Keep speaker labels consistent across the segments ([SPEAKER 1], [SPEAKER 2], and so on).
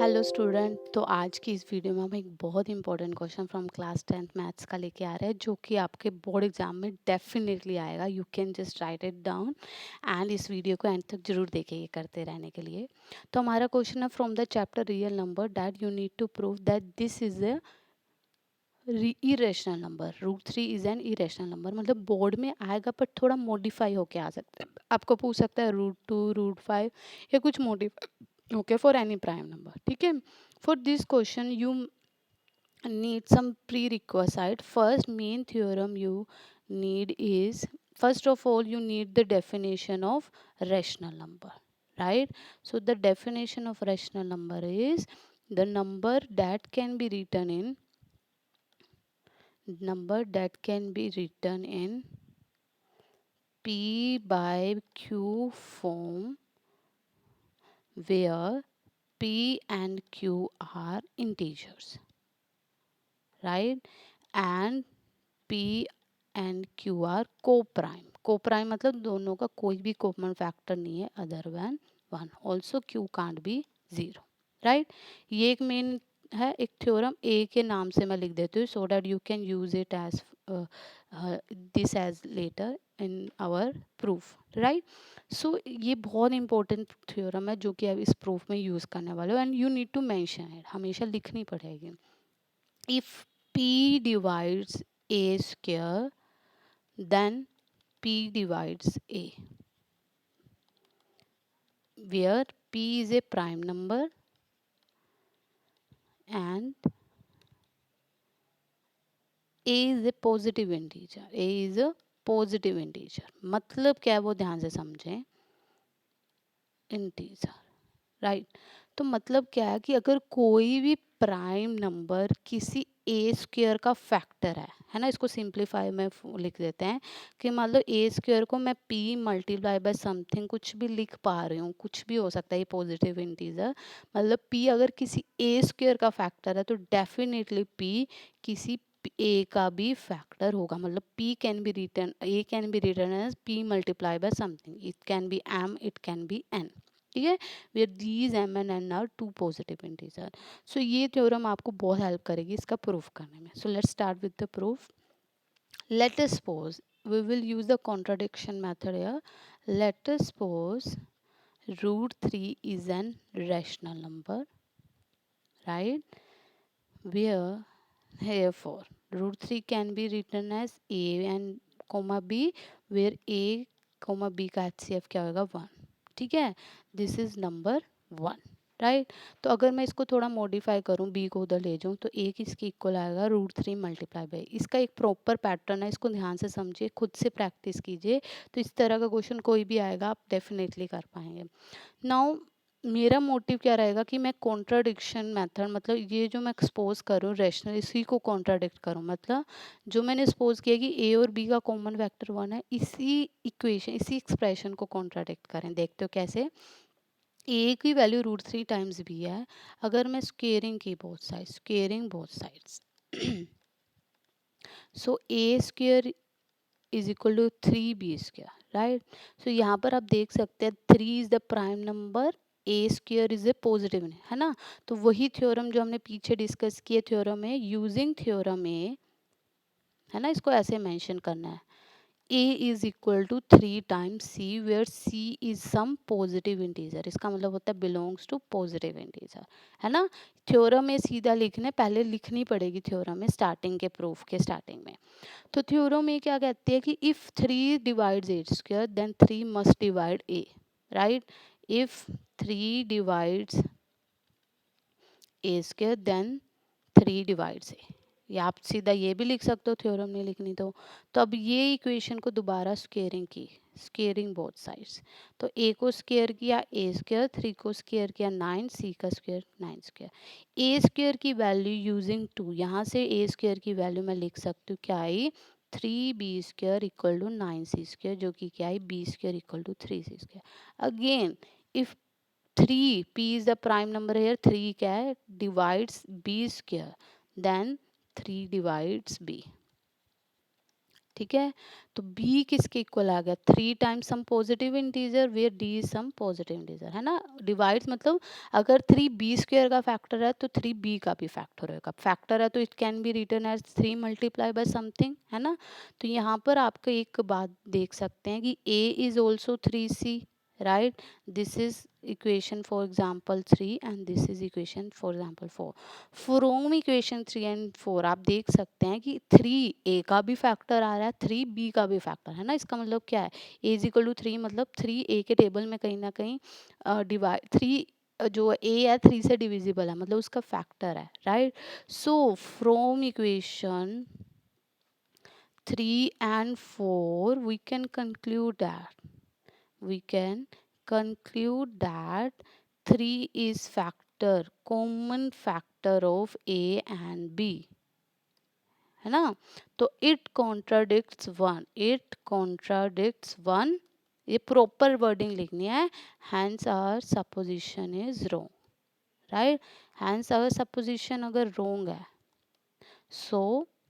[SPEAKER 1] Hello student. तो आज की इस वीडियो में हम एक बहुत important question from class 10th maths का लेके आ रहे हैं, जो कि आपके बोर्ड एग्जाम में डेफिनेटली आएगा। You can just right it down and इस वीडियो को एंड तक जरूर देखिए ये करते रहने के लिए। तो हमारा क्वेश्चन है from the chapter real number that you need to prove that this is a irrational number. Root 3 is an irrational number. मतलब बोर्ड में आएगा पर थोड़ा मॉडिफाई होके आ सकता है। आपको पूछ सकता है रूट 2 रूट 5 या कुछ modify okay for any prime number. ठीक है। For this question, you need some prerequisite. First main theorem you need is, first of all, you need the definition of rational number, right? So the definition of rational number is the number that can be written in P by Q form, where P and Q are integers, right? And P and Q R को prime. को prime मतलब दोनों का कोई भी common factor नहीं है other than 1। Also Q can't be 0, right. ये एक मेन है, एक थ्योरम ए के नाम से मैं लिख देती हूँ, so that you can use it as this as letter in our proof, right. सो ये बहुत इंपॉर्टेंट थ्योरम है जो कि आप इस प्रूफ में यूज करने वाले हो, and you need to mention it, हमेशा लिखनी पड़ेगी। If P divides A square, then P divides A, where P is a prime number and A is a positive integer. A is a positive integer. मतलब क्या है वो ध्यान से समझें। Integer, right. तो मतलब क्या है कि अगर कोई भी प्राइम नंबर किसी ए स्क्वेयर का फैक्टर है ना, इसको सिंप्लीफाई में लिख देते हैं कि मान लो ए स्क्वेयर को मैं पी मल्टीप्लाई बाय समथिंग कुछ भी लिख पा रही हूँ, कुछ भी हो सकता है ये पॉजिटिव इंटीजर। मतलब पी अगर किसी ए स्क्वेयर का फैक्टर है तो डेफिनेटली पी किसी ए का भी फैक्टर होगा। मतलब P can be written, A can be written as P multiply by something. It can be M, it can be N. ठीक है, where these m and n are two positive integer. So ये theorem आपको बहुत help करेगी इसका proof करने में। So let's start with the proof. Let us suppose we will use the contradiction method here. Let us suppose root 3 is an rational number, right? Where therefore root 3 can be written as a and comma b, where a comma b का HCF क्या होगा 1। ठीक है, this is number 1, right. तो अगर मैं इसको थोड़ा मॉडिफाई करूं, बी को उधर ले जाऊं, तो ए किसके इक्वल आएगा रूट 3 मल्टीप्लाई बाई। इसका एक प्रॉपर पैटर्न है, इसको ध्यान से समझिए, खुद से प्रैक्टिस कीजिए, तो इस तरह का क्वेश्चन कोई भी आएगा आप डेफिनेटली कर पाएंगे। नाउ मेरा मोटिव क्या रहेगा कि मैं कॉन्ट्राडिक्शन मेथड, मतलब ये जो मैं एक्सपोज करूँ रैशनल, इसी को कॉन्ट्राडिक्ट करूँ। मतलब जो मैंने एक्सपोज किया कि ए और बी का कॉमन वेक्टर 1 है, इसी इक्वेशन, इसी एक्सप्रेशन को कॉन्ट्राडिक्ट करें। देखते हो कैसे। ए की वैल्यू रूट 3 टाइम्स बी है। अगर मैं स्क्वेयरिंग की both sides so A square is equal to 3b square, right. So यहाँ पर आप देख सकते हैं 3 is the prime number, A square is A positive, है ना। तो वही थ्योरम जो हमने पीछे डिस्कस किए थ्योरम है, यूजिंग थ्योरम है ना, इसको ऐसे मेंशन करना है। A is equal to 3 times C, where C is some positive integer। इसका मतलब होता है belongs to positive integer, है ना। थ्योरम में सीधा लिखने, पहले लिखनी पड़ेगी थ्योरम में स्टार्टिंग के प्रूफ के स्टार्टिंग में। तो थ्योरम में क्या कहती है कि if 3 divides A square then 3 must divide A, right. If 3 divides A square then 3 divides A, या आप सीधा ये भी लिख सकते हो थ्योरम नहीं लिखनी तो अब ये इक्वेशन को दोबारा स्क्वेयरिंग की, स्क्वेयरिंग बोथ साइड्स। तो ए को स्क्वेयर किया ए स्क्वेयर, 3 को स्क्वेयर किया 9, सी का स्क्वेयर 9 स्क्वेयर। ए स्क्वेयर की वैल्यू यूजिंग 2, यहाँ से ए स्क्वेयर की वैल्यू मैं लिख सकती हूँ क्या आई, 3b square equal to 9c square, जो कि क्या आई B square equal to 3c square. Again if 3 p is the prime number here, 3 क्या है divides b square, then 3 divides b। ठीक है, तो b किसके इक्वल आ गया, 3 times some positive integer where d is some positive integer, है ना। डिवाइड्स मतलब अगर 3b² का फैक्टर है तो 3b का भी फैक्टर होगा, फैक्टर है तो it can be written as 3 multiply by something, है ना। तो यहाँ पर आपका एक बात देख सकते हैं कि a is also 3c, right, this is equation for example 3 and this is equation for example 4. From equation 3 and 4 आप देख सकते हैं कि 3a का भी फैक्टर आ रहा है, 3b का भी फैक्टर, है ना। इसका मतलब क्या है, a इज इक्वल टू 3 मतलब 3a के टेबल में कहीं ना कहीं डिवाइड 3 जो a है 3 से डिविजिबल है, मतलब उसका फैक्टर है, right. So from equation 3 and 4 we can conclude that 3 is factor, common factor of a and b, है ना। तो it contradicts one, ये प्रॉपर वर्डिंग लिखनी है, hence our supposition is wrong, right, hence our supposition अगर wrong है, so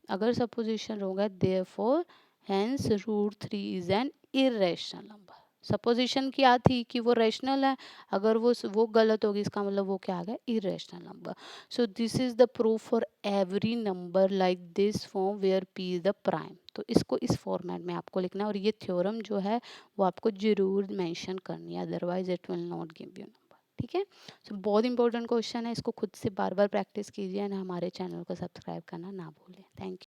[SPEAKER 1] अगर supposition wrong है therefore hence √3 is an irrational number. Supposition क्या थी कि वो रैशनल है, अगर वो गलत होगी इसका मतलब वो क्या आ गया, irrational number. So this is the proof for every number like this form where p is the prime. तो इसको इस फॉर्मेट में आपको लिखना है और ये थ्योरम जो है वो आपको जरूर मेंशन करनी है, otherwise it will not give you number. ठीक है, सो बहुत इंपॉर्टेंट क्वेश्चन है, इसको खुद से बार बार प्रैक्टिस कीजिए एंड हमारे चैनल को सब्सक्राइब करना ना भूलें. Thank you.